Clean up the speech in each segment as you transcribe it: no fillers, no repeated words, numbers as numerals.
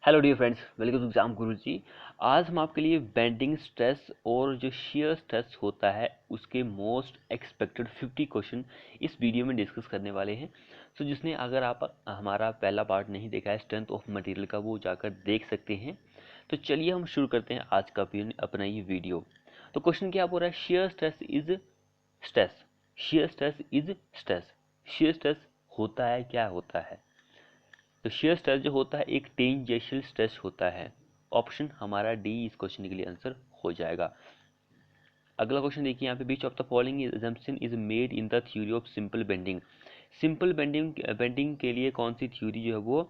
Hello dear friends, welcome to exam Guruji. आज हम आपके लिए बेंडिंग स्ट्रेस और जो shear स्ट्रेस होता है उसके मोस्ट एक्सपेक्टेड 50 क्वेश्चन इस वीडियो में डिस्कस करने वाले हैं। सो जिसने अगर आप हमारा पहला पार्ट नहीं देखा है स्ट्रेंथ ऑफ मटेरियल का, वो जाकर देख सकते हैं। तो चलिए हम शुरू करते हैं आज का अपना ये वीडियो। तो क्वेश्चन क्या बोल रहा है? shear stress is stress. shear stress is stress. shear stress होता है, क्या होता है? तो शेयर स्ट्रेस जो होता है एक टेंजेंशियल स्ट्रेस होता है। ऑप्शन हमारा डी इस क्वेश्चन के लिए आंसर हो जाएगा। अगला क्वेश्चन देखिए यहाँ पे, which of the following assumption is made in the theory of simple bending. Simple bending के लिए कौन सी थ्योरी जो है वो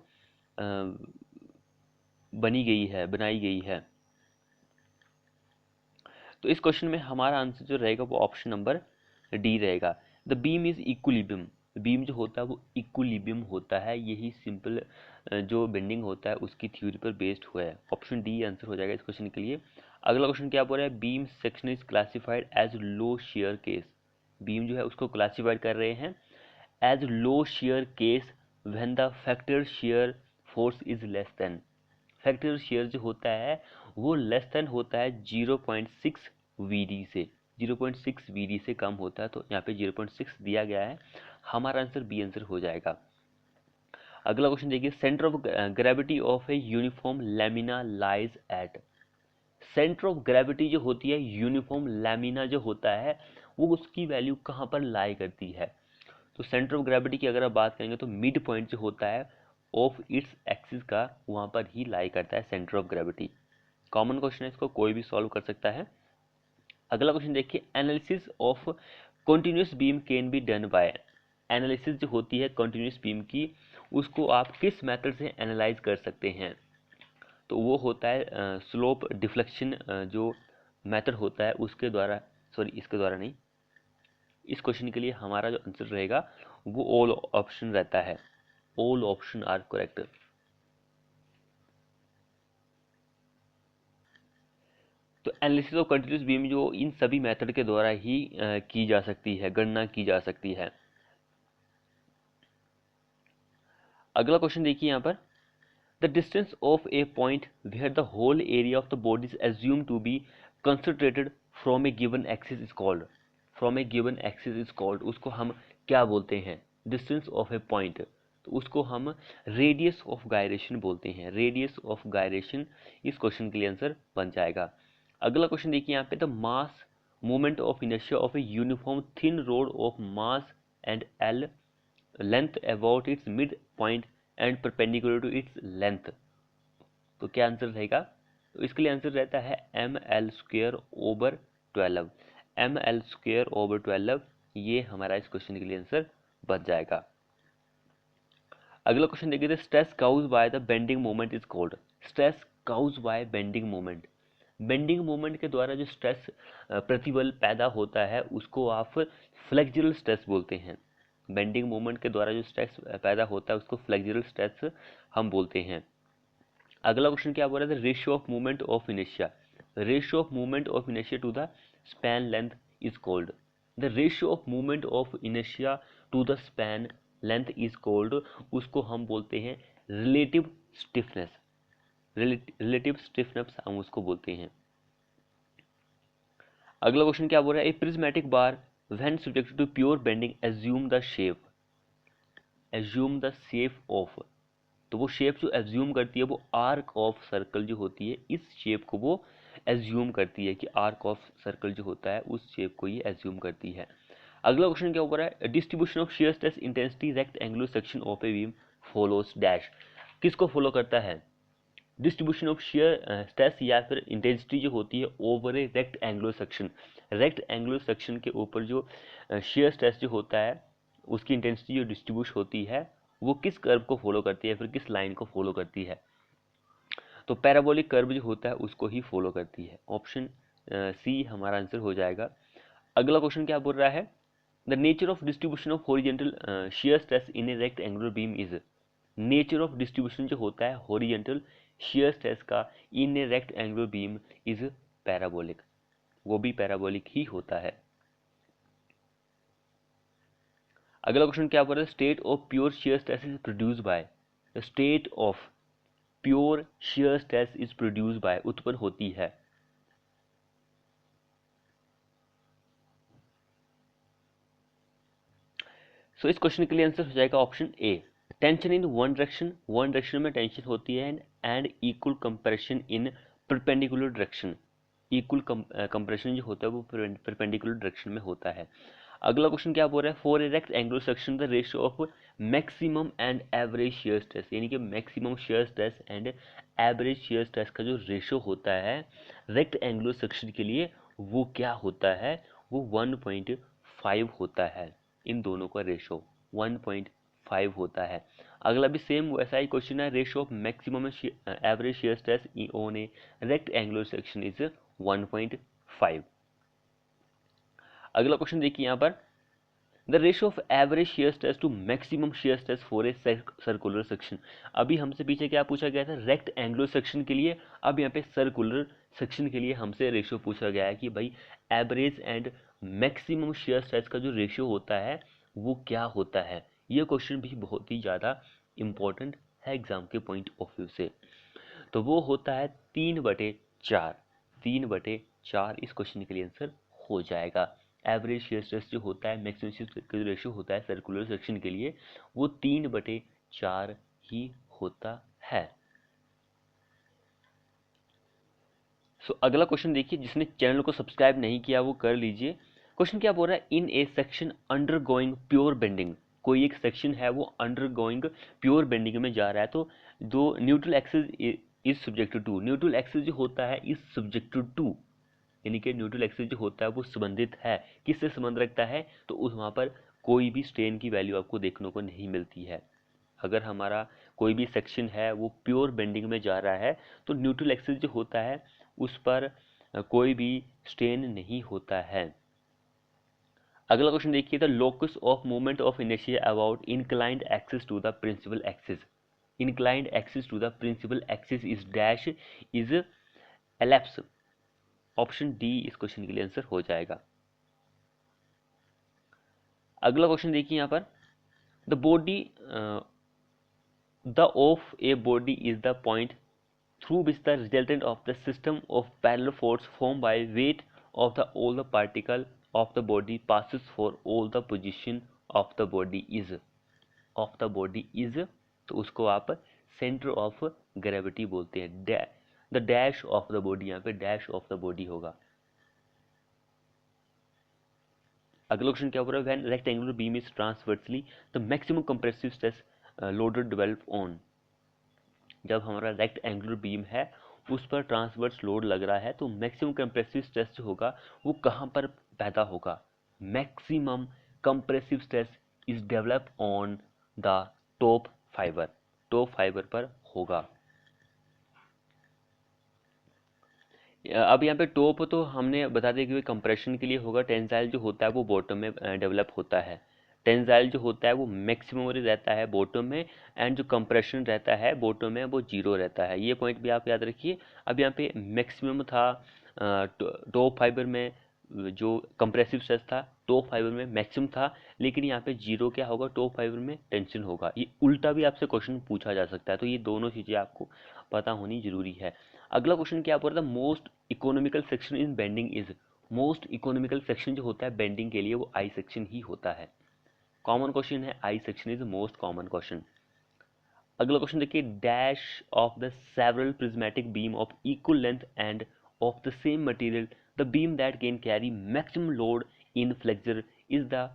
बनाई गई है? तो इस क्वेश्चन में हमारा आंसर जो रहेगा वो ऑप्शन नंबर डी रहेगा। The beam is equilibrium. Beam जो होता है वो इक्विलिब्रियम होता है, यही सिंपल जो बेंडिंग होता है उसकी थ्योरी पर बेस्ड हुआ है। ऑप्शन डी आंसर हो जाएगा इस क्वेश्चन के लिए। अगला क्वेश्चन क्या बोल रहा है? Beam section is classified as low shear case. Beam जो है उसको क्लासिफाइड कर रहे हैं as low shear case when the factor shear force is less than. Factor shear जो होता है वो लेस देन होता है 0.6 वीडी से। 0.6 वीडी से कम होता है, तो यहाँ पे 0.6 दिया गया है। हमारा आंसर बी आंसर हो जाएगा। अगला क्वेश्चन देखिए, centre of gravity of a uniform lamina lies at. Centre of gravity जो होती है यूनिफॉर्म लैमिना जो होता है वो उसकी वैल्यू कहाँ पर लाई करती है? तो सेंटर ऑफ ग्रेविटी की अगर आप बात करेंगे तो मिड पॉइंट जो होता है ऑफ इट्स एक्सिस का वहां पर ही लाई करता है centre of gravity. Common question है, इसको कोई भी सॉल्व कर सकता है। अगला क्वेश्चन देखिए, analysis of continuous beam can be done by. Analysis जो होती है कंटिन्यूअस बीम की, उसको आप किस मेथड से एनालाइज कर सकते हैं? तो वो होता है स्लोप डिफ्लेक्शन जो मेथड होता है उसके द्वारा। सॉरी, इसके द्वारा नहीं। इस क्वेश्चन के लिए हमारा जो आंसर रहेगा वो ऑल ऑप्शन रहता है। All option are correct. तो एनालिसिस ऑफ कंटिन्यूस बीम जो इन सभी मेथड के द्वारा ही की जा सकती है, गणना की जा सकती है। अगला क्वेश्चन देखिए यहाँ पर, the distance of a point where the whole area of the body is assumed to be concentrated from a given axis is called. From a given axis is called, उसको हम क्या बोलते हैं? डिस्टेंस ऑफ ए पॉइंट, तो उसको हम radius of gyration बोलते हैं। रेडियस ऑफ गायरेशन इस क्वेश्चन के लिए आंसर बन जाएगा। अगला क्वेश्चन देखिए यहाँ पे, the mass moment of inertia of a uniform thin rod of mass and L length about its mid point and perpendicular to its length. तो क्या आंसर रहेगा? तो इसके लिए आंसर रहता है M L square over 12। M L square over 12, ये हमारा इस क्वेश्चन के लिए आंसर बच जाएगा। अगला क्वेश्चन देखिए, stress caused by the bending moment is called. Stress caused by bending moment. Bending moment के द्वारा जो स्ट्रेस प्रतिबल पैदा होता है उसको आप फ्लेक्सुरल स्ट्रेस बोलते हैं। बेंडिंग मोमेंट के द्वारा जो स्ट्रेस पैदा होता है उसको फ्लेक्सुरल स्ट्रेस हम बोलते हैं। अगला क्वेश्चन क्या बोल रहा है? Ratio of movement of inertia. Ratio of movement of inertia to the span length is called. The ratio of movement of inertia to the span length is called, उसको हम बोलते हैं रिलेटिव स्टिफनेस। रिलेटिव स्टिफनेस हम उसको बोलते हैं। अगला question क्या बोल रहा है? A prismatic bar when subjected to pure bending assume the shape. Assume the shape of, तो वो शेप जो एज्यूम करती है वो आर्क ऑफ सर्कल जो होती है, इस शेप को वो एज्यूम करती है कि आर्क ऑफ सर्कल जो होता है उस शेप को ये एज्यूम करती है। अगला क्वेश्चन क्या बोल रहा है? Distribution of shear stress intensity rectangular section of a beam follows dash. किसको फॉलो करता है? डिस्ट्रीब्यूशन ऑफ शेयर स्ट्रेस या फिर इंटेंसिटी जो होती है over a rectangular section. Rectangular section के ऊपर जो शेयर स्ट्रेस जो होता है उसकी इंटेंसिटी जो डिस्ट्रीब्यूट होती है वो किस कर्व को फॉलो करती है, फिर किस लाइन को फॉलो करती है? तो पैराबोलिक कर्व जो होता है उसको ही फॉलो करती है। ऑप्शन सी हमारा आंसर हो जाएगा। अगला क्वेश्चन क्या बोल रहा है? The nature of distribution of horizontal shear stress in a rectangular beam is. Nature of distribution जो होता है हॉरिजॉन्टल शेयर स्ट्रेस का in a rectangular beam is parabolic. वो भी पैराबोलिक ही होता है। अगला क्वेश्चन क्या बोल रहा है? State of pure shear stress is produce by. The state of pure shear stress is produced by उत्पन्न होती है। सो इस क्वेश्चन के लिए आंसर हो जाएगा option A. Tension in one direction में टेंशन होती है and equal compression in perpendicular direction, equal compression जो होता है वो परपेंडिकुलर डायरेक्शन में होता है। अगला क्वेश्चन क्या बोल रहा है, for A rectangular section the ratio of maximum and average shear stress, यानी कि maximum shear stress and average shear stress का जो रेशियो होता है रेक्टेंगुलर सेक्शन के लिए वो क्या होता है, वो 1.5 होता है। इन दोनों का रेशियो 1.5 होता है। अगला भी सेम वैसा ही क्वेश्चन है, ratio of maximum average shear stress on a rectangular section is 1.5। अगला क्वेश्चन देखिए यहाँ पर, the ratio of average shear stress to maximum shear stress for a circular section. अभी हमसे पीछे क्या पूछा गया था, रेक्ट एंगुलर सेक्शन के लिए, अब यहाँ पे सर्कुलर सेक्शन के लिए हमसे रेशियो पूछा गया है कि भाई average and maximum shear stress का जो रेशियो होता है वो क्या होता है। ये क्वेश्चन भी बहुत ही ज़्यादा इंपॉर्टेंट है एग्जाम के पॉइंट ऑफ व्यू से। तो वो होता है 3/4, 3/4 इस क्वेश्चन के लिए आंसर हो जाएगा। एवरेज शियर स्ट्रेस जो होता है, मैक्सिमम शियर स्ट्रेस का जो रेशियो होता है सर्कुलर सेक्शन के लिए वो 3/4 ही होता है। सो अगला क्वेश्चन देखिए, जिसने चैनल को सब्सक्राइब नहीं किया वो कर लीजिए। क्वेश्चन क्या बोल रहा है, in a section undergoing pure bending, कोई एक सेक्शन है वो अंडर गोइंग प्योर बेंडिंग में जा रहा है, तो जो neutral axis is subjected to, neutral axis जो होता है इज सब्जेक्टेड टू, यानी कि न्यूट्रल एक्सिस जो होता है वो संबंधित है, किससे संबंध रखता है, तो उस वहाँ पर कोई भी स्ट्रेन की वैल्यू आपको देखने को नहीं मिलती है। अगर हमारा कोई भी सेक्शन है वो प्योर बेंडिंग में जा रहा है तो न्यूट्रल एक्सिस जो होता है उस पर कोई भी स्ट्रेन नहीं होता है। अगला क्वेश्चन देखिए, the locus of movement of inertia about inclined axis to the principal axis, inclined axis to the principal axis is dash is ellipse. Option D इस क्वेश्चन के लिए आंसर हो जाएगा। अगला क्वेश्चन देखिए यहाँ पर, the body the of a body is the point through which the resultant of the system of parallel force formed by weight of the all the particle of the body passes for all the position of the body is तो उसको आप centre of gravity बोलते हैं। The dash of the body, यहाँ पे dash of the body होगा। अगला question क्या बोल रहा है, when rectangular beam is transversely the maximum compressive stress loaded develop on, जब हमारा रेक्ट एंगुलर बीम है उस पर ट्रांसवर्स लोड लग रहा है तो मैक्सिमम कंप्रेसिव स्ट्रेस जो होगा वो कहाँ पर पैदा होगा, maximum compressive stress is develop on the top fibre पर होगा। अब यहाँ पे टॉप तो हमने बता दिया कि कंप्रेशन के लिए होगा, टेंसाइल जो होता है वो बॉटम में डेवलप होता है, टेंसाइल जो होता है वो मैक्सिमम रहता है बॉटम में एंड जो कंप्रेशन रहता है बॉटम में वो जीरो रहता है। ये पॉइंट भी आप याद रखिए। अब यहाँ पे मैक्सिमम था टॉप फाइबर में, जो कंप्रेसिव स्ट्रेस था टॉप फाइबर में मैक्सिमम था, लेकिन यहाँ पे जीरो क्या होगा, टॉप फाइबर में टेंशन होगा। ये उल्टा भी आपसे क्वेश्चन पूछा जा सकता है, तो ये दोनों चीज़ें आपको पता होनी जरूरी है। अगला क्वेश्चन क्या बोल रहा है, most economical section in bending is, most economical section जो होता है बेंडिंग के लिए वो आई सेक्शन ही होता है। कॉमन क्वेश्चन है, I section is most common question. अगला क्वेश्चन देखिए, dash of the several prismatic beam of equal length end of the same material the beam that can carry maximum load in flexor is the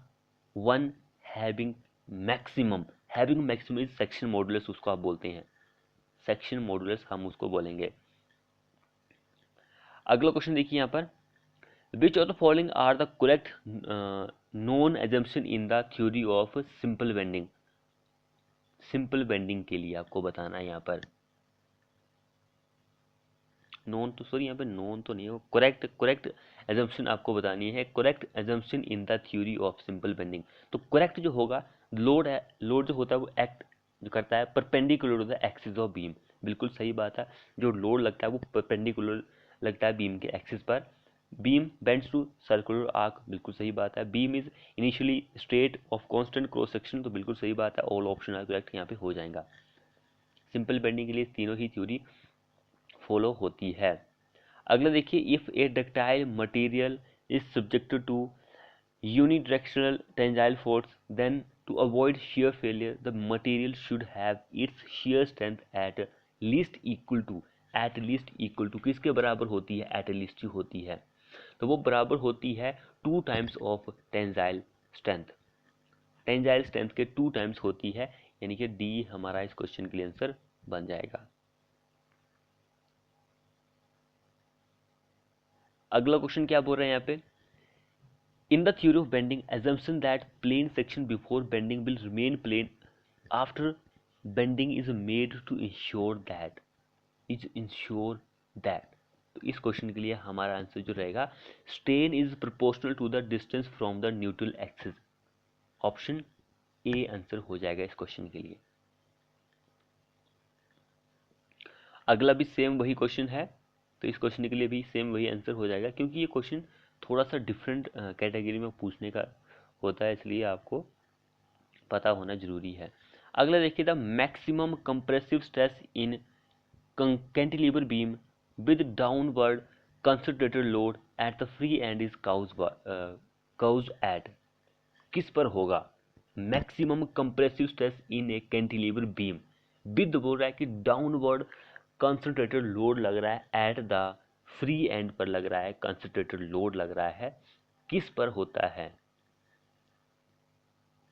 one having maximum, having maximum is section modulus उसको आप बोलते हैं, section modulus हम उसको बोलेंगे। अगला question देखिए यहाँ पर, which of the following are the correct non assumption in the theory of simple bending, simple bending के लिए आपको बताना है यहाँ पर नॉन तो सॉरी यहाँ पे नॉन तो नहीं हो, करेक्ट एजम्पशन आपको बतानी है, correct assumption in the theory of simple bending. तो करेक्ट जो होगा, लोड है, लोड जो होता है वो एक्ट जो करता है perpendicular to the axis of beam, बिल्कुल सही बात है, जो लोड लगता है वो परपेंडिकुलर लगता है बीम के एक्सिस पर। Beam bends to circular arc, बिल्कुल सही बात है। Beam is initially straight of constant cross section, तो बिल्कुल सही बात है, ऑल ऑप्शन आर करेक्ट यहाँ पे हो जाएगा। सिंपल बेंडिंग के लिए तीनों ही थ्योरी फॉलो होती है। अगला देखिए, if a ductile material is subjected to unidirectional tensile force, then to avoid shear failure the material should have its shear strength at least equal to किसके बराबर होती है? at least ही होती है, तो वो बराबर होती है 2 times of tensile strength। Tensile strength के 2 टाइम्स होती है, यानी कि डी हमारा इस क्वेश्चन के लिए आंसर बन जाएगा। अगला क्वेश्चन क्या बोल रहे हैं यहाँ पे, in the theory of bending, assumption that plane section before bending will remain plane after bending is made to ensure that तो इस क्वेश्चन के लिए हमारा आंसर जो रहेगा, strain is proportional to the distance from the neutral axis. Option A answer हो जाएगा इस क्वेश्चन के लिए। अगला भी सेम वही क्वेश्चन है, तो इस क्वेश्चन के लिए भी सेम वही आंसर हो जाएगा, क्योंकि ये क्वेश्चन थोड़ा सा डिफरेंट कैटेगरी में पूछने का होता है, इसलिए आपको पता होना जरूरी है। अगला देखिए, the maximum compressive stress in cantilever beam with downward concentrated load at the free end is caused at, किस पर होगा? Maximum compressive stress in a cantilever beam with बोल रहा है कि डाउनवर्ड कंसंट्रेटेड लोड लग रहा है, एट द फ्री एंड पर लग रहा है, कंसंट्रेटेड लोड लग रहा है, किस पर होता है?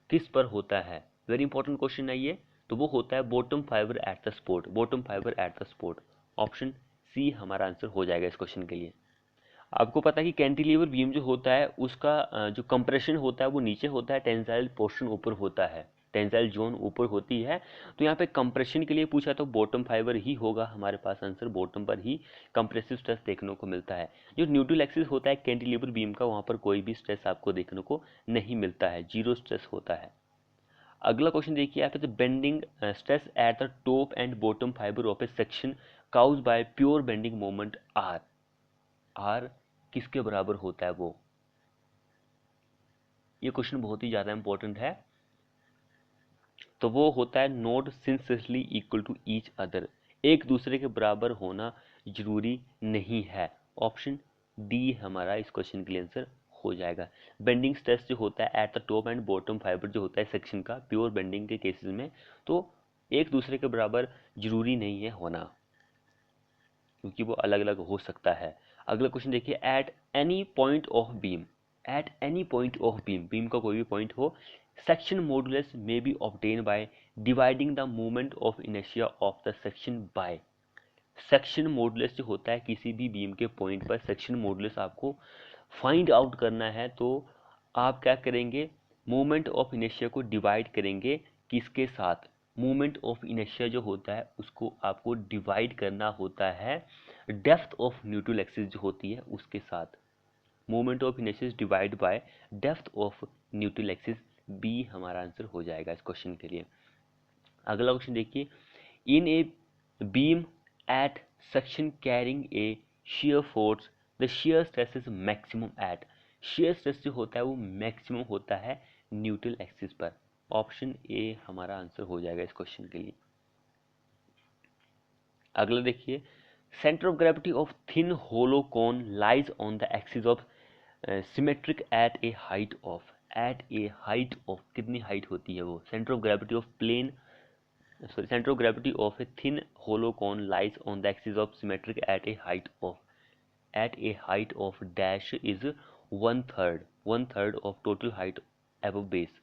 किस पर होता है? वेरी इंपॉर्टेंट क्वेश्चन है ये। तो वो होता है bottom fibre at the support, bottom fibre at the support. Option C हमारा आंसर हो जाएगा इस क्वेश्चन के लिए। आपको पता है कि कैंटिलीवर बीम जो होता है उसका जो कंप्रेशन होता है वो नीचे होता है, टेंसाइल पोर्शन ऊपर होता है, टेंसाइल जोन ऊपर होती है। तो यहाँ पे कंप्रेशन के लिए पूछा तो बॉटम फाइबर ही होगा हमारे पास आंसर, बॉटम पर ही कंप्रेसिव स्ट्रेस देखने को मिलता है। जो न्यूट्रल एक्सिस होता है कैंटिलीवर बीम का, वहाँ पर कोई भी स्ट्रेस आपको देखने को नहीं मिलता है, जीरो स्ट्रेस होता है। अगला क्वेश्चन देखिए आप, bending stress at the top and bottom fibre of a section caused by pure bending moment are, are किसके बराबर होता है वो? ये क्वेश्चन बहुत ही ज्यादा इंपॉर्टेंट है। तो वो होता है नॉट सिंसली इक्वल टू ईच अदर, एक दूसरे के बराबर होना जरूरी नहीं है। ऑप्शन डी हमारा इस क्वेश्चन के लिए आंसर हो जाएगा। बेंडिंग स्ट्रेस जो होता है at the top and bottom fibre जो होता है सेक्शन का, प्योर बेंडिंग के केसेस में, तो एक दूसरे के बराबर जरूरी नहीं है होना, क्योंकि वो अलग अलग हो सकता है। अगला क्वेश्चन देखिए, at any point of beam, at any point of beam, beam का कोई भी पॉइंट हो, section modulus may be obtain by dividing the moment of inertia of the section by. Section modulus जो होता है किसी भी बीम के पॉइंट पर, सेक्शन मॉडुलस आपको फाइंड आउट करना है, तो आप क्या करेंगे? मोमेंट ऑफ इनर्शिया को डिवाइड करेंगे किसके साथ? मोमेंट ऑफ इनर्शिया जो होता है उसको आपको डिवाइड करना होता है डेप्थ ऑफ न्यूट्रल एक्सिस जो होती है उसके साथ। Moment of inertia divide by depth of neutral axis, B हमारा आंसर हो जाएगा इस क्वेश्चन के लिए। अगला क्वेश्चन देखिए, in a beam at section carrying a shear force the shear stress is maximum at, shear stress जो होता है वो मैक्सिमम होता है न्यूट्रल एक्सिस पर। ऑप्शन ए हमारा आंसर हो जाएगा इस क्वेश्चन के लिए। अगला देखिए, centre of gravity of thin hollow cone lies on the axis of symmetric at a height of, at a height of, कितनी हाइट होती है वो? Centre of gravity of plane center of gravity of a thin hollow cone lies on the axis of symmetric at a height of dash is one third of total height above base,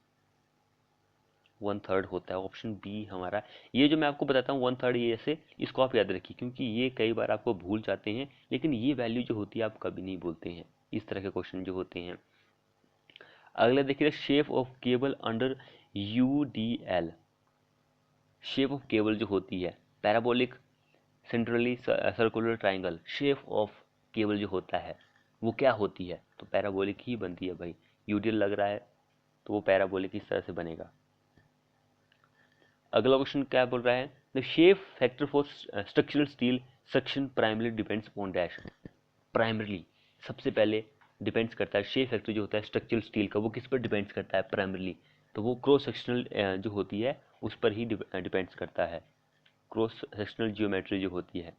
one third होता है। Option B हमारा, ये जो मैं आपको बताता हूँ one third, ये ऐसे इसको आप याद रखिए, क्योंकि ये कई बार आपको भूल जाते हैं, लेकिन ये वैल्यू जो होती है आप कभी नहीं भूलते हैं, इस तरह के क्वेश्चन जो होते हैं। अगला देखिए, shape of cable under UDL, shape of cable जो होती है parabolic centrally circular triangle, shape of cable जो होता है वो क्या होती है? तो पैराबोलिक ही बनती है भाई, यूडीएल लग रहा है तो वो पैराबोलिक इस तरह से बनेगा। अगला क्वेश्चन क्या बोल रहा है, the shape factor for structural steel section primary depends on dash, primarily सबसे पहले डिपेंड्स करता है, शेप फैक्टर जो होता है स्ट्रक्चरल स्टील का वो किस पर डिपेंड्स करता है? प्राइमरली, तो वो क्रॉस सेक्शनल जो होती है उस पर ही डिपेंड्स करता है। क्रॉस सेक्शनल जियोमेट्री जो होती है।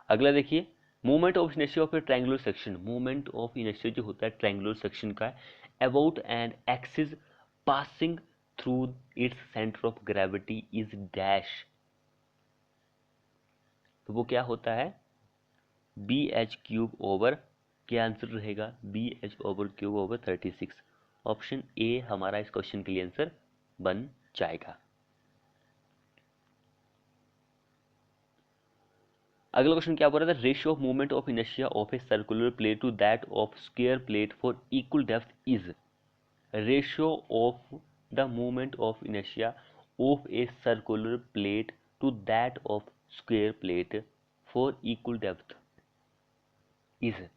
अगला देखिए, movement of inertia of a triangular section. Movement of inertia जो होता है ट्रायंगुलर सेक्शन का about an axis passing through its centre of gravity is dash. तो वो क्या होता है, बी एच क्यूब ओवर, क्या आंसर रहेगा, b h over cube over 36। Option A हमारा इस क्वेश्चन के लिए आंसर बन जाएगा। अगला क्वेश्चन क्या बोल रहा था, ratio of movement of inertia of a circular plate to that of square plate for equal depth is. Ratio of the movement of inertia of a circular plate to that of square plate for equal depth is.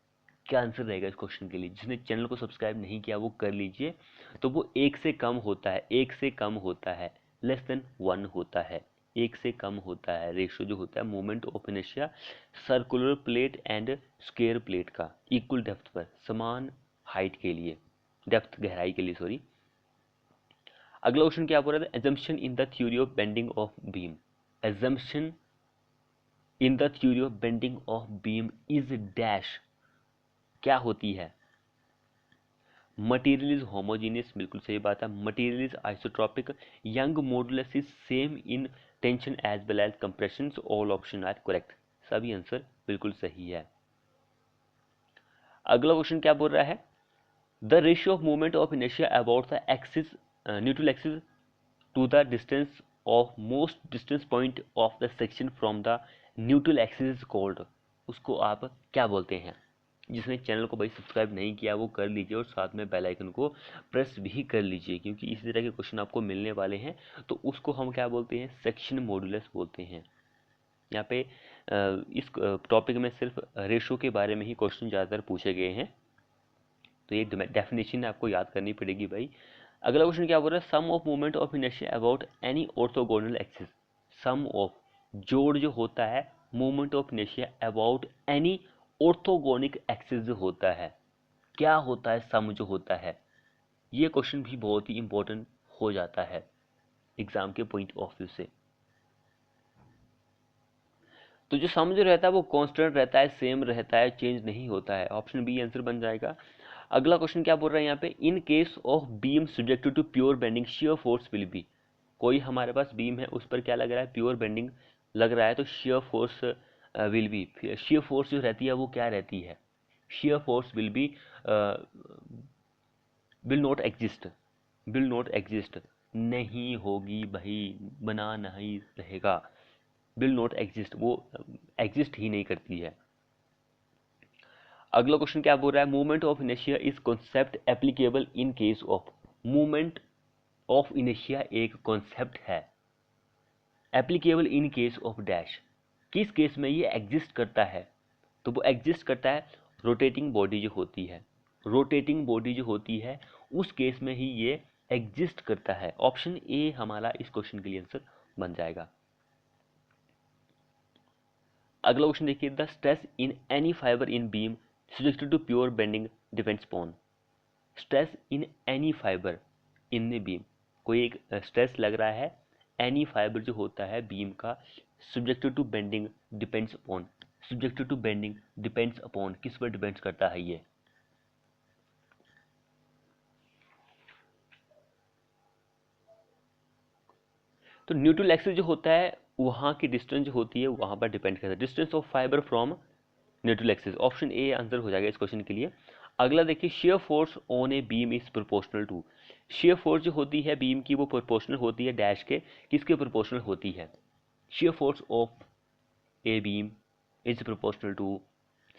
क्या answer रहेगा इस question के लिए? जिसने channel को subscribe नहीं किया वो कर लीजिए। तो वो एक से कम होता है, एक से कम होता है, लेस देन 1 होता है, एक से कम होता है। रेशियो जो होता है movement of inertia circular plate and square plate का इक्वल डेप्थ पर, समान हाइट के लिए, डेप्थ गहराई के लिए, सॉरी। अगला क्वेश्चन क्या बोल रहा था, assumption in the theory of bending of beam. Assumption in the theory of bending of beam is dash. क्या होती है, मटेरियल इज होमोजीनियस, बिल्कुल सही बात है। Material is isotropic, Young modulus is same in tension as well as compression. All option are correct, सभी answer बिल्कुल सही है। अगला क्वेश्चन क्या बोल रहा है, the ratio of movement of inertia about the axis neutral axis to the distance of most distance point of the section from the neutral axis is called. उसको आप क्या बोलते हैं? जिसने चैनल को भाई सब्सक्राइब नहीं किया वो कर लीजिए और साथ में बेल आइकन को प्रेस भी कर लीजिए, क्योंकि इसी तरह के क्वेश्चन आपको मिलने वाले हैं। तो उसको हम क्या बोलते हैं, सेक्शन मॉडुलस बोलते हैं। यहाँ पे इस टॉपिक में सिर्फ रेशो के बारे में ही क्वेश्चन ज़्यादातर पूछे गए हैं, तो ये डेफिनेशन आपको याद करनी पड़ेगी भाई। अगला क्वेश्चन क्या बोल रहा है, sum of movement of inertia about any orthogonal axis. Sum of, जोड़ जो होता है movement of inertia about any orthogonic axis जो होता है, क्या होता है सम जो होता है? ये क्वेश्चन भी बहुत ही इंपॉर्टेंट हो जाता है एग्जाम के पॉइंट ऑफ व्यू से। तो जो सम जो रहता है वो कांस्टेंट रहता है, सेम रहता है, चेंज नहीं होता है। ऑप्शन बी आंसर बन जाएगा। अगला क्वेश्चन क्या बोल रहा है यहाँ पे, in case of beam subjected to pure bending shear force will be. कोई हमारे पास बीम है उस पर क्या लग रहा है, प्योर बेंडिंग लग रहा है, तो shear force will B, shear force जो रहती है वो क्या रहती है, shear force will B will not exist, will not exist, नहीं होगी भाई, बना नहीं रहेगा, विल नॉट एग्जिस्ट, वो एग्जिस्ट ही नहीं करती है। अगला क्वेश्चन क्या बोल रहा है, movement of inertia is concept applicable in case of. Movement of inertia एक कॉन्सेप्ट है, applicable in case of dash, किस केस में ये एग्जिस्ट करता है? तो वो एग्जिस्ट करता है रोटेटिंग बॉडी जो होती है, रोटेटिंग बॉडी जो होती है उस केस में ही ये एग्जिस्ट करता है। ऑप्शन ए हमारा इस क्वेश्चन के लिए आंसर बन जाएगा। अगला क्वेश्चन देखिए, the stress in any fibre in beam subjected to pure bending depends upon. Stress in any fibre in the beam, कोई एक स्ट्रेस लग रहा है, एनी फाइबर जो होता है बीम का, subjected to bending depends upon, subjected to bending depends upon, किस पर डिपेंड्स करता है ये? तो न्यूट्रल एक्सिस जो होता है वहाँ की डिस्टेंस जो होती है वहाँ पर डिपेंड करता है, distance of fibre from neutral axis. Option A answer हो जाएगा इस क्वेश्चन के लिए। अगला देखिए, shear force on a beam is proportional to. Shear force जो होती है बीम की वो प्रोपोर्शनल होती है डैश के, किसके प्रोपोर्शनल होती है? Shear force of a beam is proportional to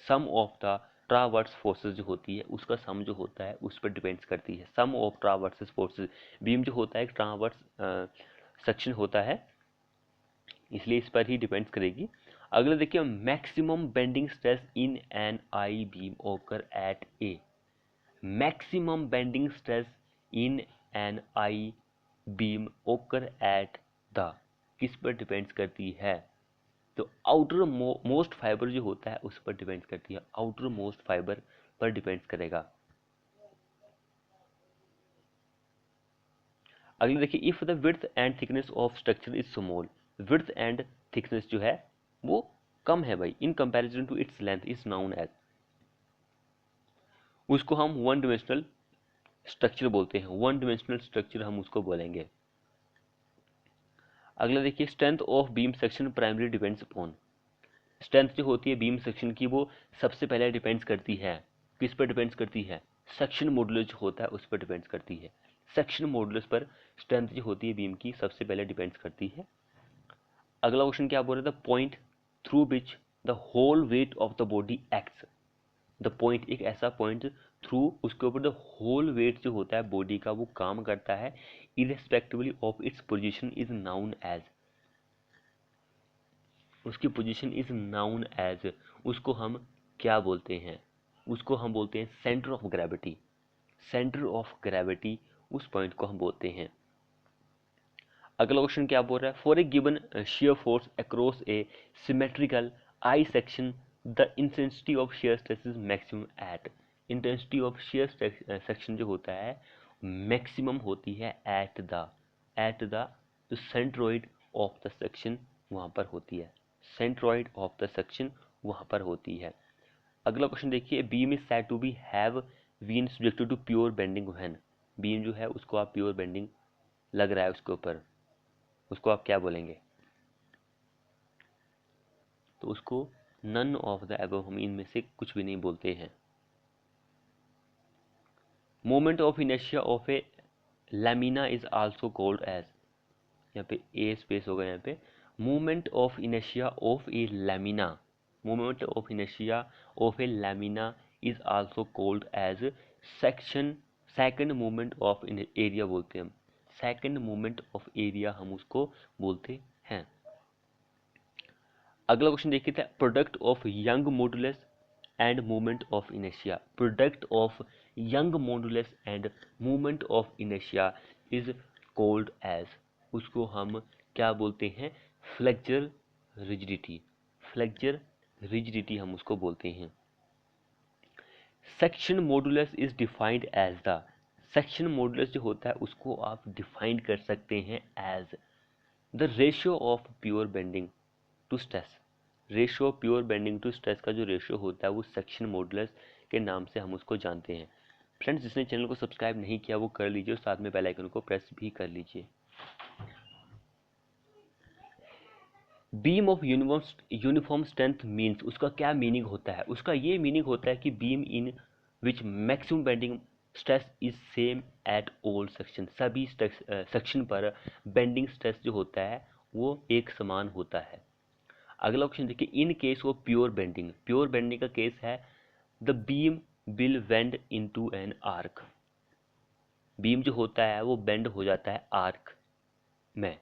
sum of the traverse forces, जो होती है उसका सम जो होता है उस पर डिपेंड्स करती है। Sum of traverse forces, beam जो होता है एक ट्रावर्स सेक्शन होता है, इसलिए इस पर ही डिपेंड्स करेगी। अगला देखिए, maximum bending stress in an I beam occur at A. Maximum bending stress in an I beam occur at the, किस पर डिपेंड्स करती है? तो आउटर मोस्ट फाइबर जो होता है उस पर डिपेंड्स करती है, आउटर मोस्ट फाइबर पर डिपेंड्स करेगा। अगले देखिए, if the width and thickness of structure is small, width and thickness जो है वो कम है भाई, in comparison to its length is known as, उसको हम वन डिमेंशनल स्ट्रक्चर बोलते हैं, वन डिमेंशनल स्ट्रक्चर हम उसको बोलेंगे। अगला देखिए, strength of beam section primary depends upon, strength जो होती है बीम सेक्शन की वो सबसे पहले डिपेंड्स करती है, किस पर डिपेंड्स करती है, सेक्शन मॉडुलस जो होता है उस पर डिपेंड्स करती है, सेक्शन मॉडुलस पर स्ट्रेंथ जो होती है बीम की सबसे पहले डिपेंड्स करती है। अगला क्वेश्चन क्या बोल रहा था, point through which the whole weight of the body acts, the point एक ऐसा पॉइंट थ्रू उसके ऊपर द होल वेट जो होता है बॉडी का वो काम करता है, irrespectively of its position is known as, उसकी पोजीशन इज नाउन एज, उसको हम क्या बोलते हैं, उसको हम बोलते हैं centre of gravity, centre of gravity उस पॉइंट को हम बोलते हैं। अगला क्वेश्चन क्या बोल रहा है, for a given shear force across a symmetrical I section the intensity of shear stress is maximum at, intensity of shear section जो होता है मैक्सिमम होती है एट द जो सेंट्रोइड ऑफ द सेक्शन वहां पर होती है, सेंट्रोइड ऑफ द सेक्शन वहां पर होती है। अगला क्वेश्चन देखिए, beam is said to be have been subjected to pure bending when, beam जो है उसको आप प्योर बेंडिंग लग रहा है उसके ऊपर, उसको आप क्या बोलेंगे, तो उसको नन ऑफ द अबव, हम इनमें से कुछ भी नहीं बोलते हैं। Moment of inertia of a lamina is also called as, यहाँ पे ए स्पेस होगा, यहाँ पे moment of inertia of a lamina, moment of inertia of a lamina is also called as section, second moment of area बोलते हैं हम, second moment of area हम उसको बोलते हैं। अगला क्वेश्चन देखिए था, product of Young modulus and movement of inertia, product of Young modulus and movement of inertia is called as, उसको हम क्या बोलते हैं, फ्लेक्चर रिजिडिटी, फ्लेक्चर रिजिडिटी हम उसको बोलते हैं। Section modulus is defined as the, section modulus जो होता है उसको आप डिफाइन कर सकते हैं as the ratio of pure bending to stress, ratio pure bending to stress का जो रेशियो होता है वो सेक्शन मॉडुलस के नाम से हम उसको जानते हैं। फ्रेंड्स, जिसने चैनल को सब्सक्राइब नहीं किया वो कर लीजिए और साथ में बेल आइकन को प्रेस भी कर लीजिए। Beam of uniform strength means, उसका क्या मीनिंग होता है, उसका ये मीनिंग होता है कि beam in which maximum bending stress is same at all section, सभी सेक्शन पर बेंडिंग स्ट्रेस जो होता है वो एक समान होता है। अगला क्वेश्चन देखिए, इन case of pure bending, pure bending का केस है the beam will bend into an arc, beam जो होता है वो बेंड हो जाता है आर्क में,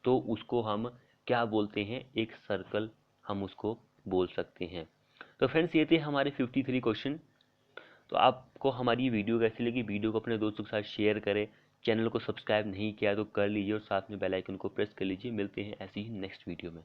तो उसको हम क्या बोलते हैं, एक सर्कल हम उसको बोल सकते हैं। तो फ्रेंड्स, ये थे हमारे 53 क्वेश्चन। तो आपको हमारी वीडियो कैसी लगी, वीडियो को अपने दोस्तों के साथ शेयर करें, चैनल को सब्सक्राइब नहीं किया तो कर लीजिए और साथ में बेल आइकन को प्रेस कर लीजिए। मिलते हैं ऐसी ही नेक्स्ट वीडियो में।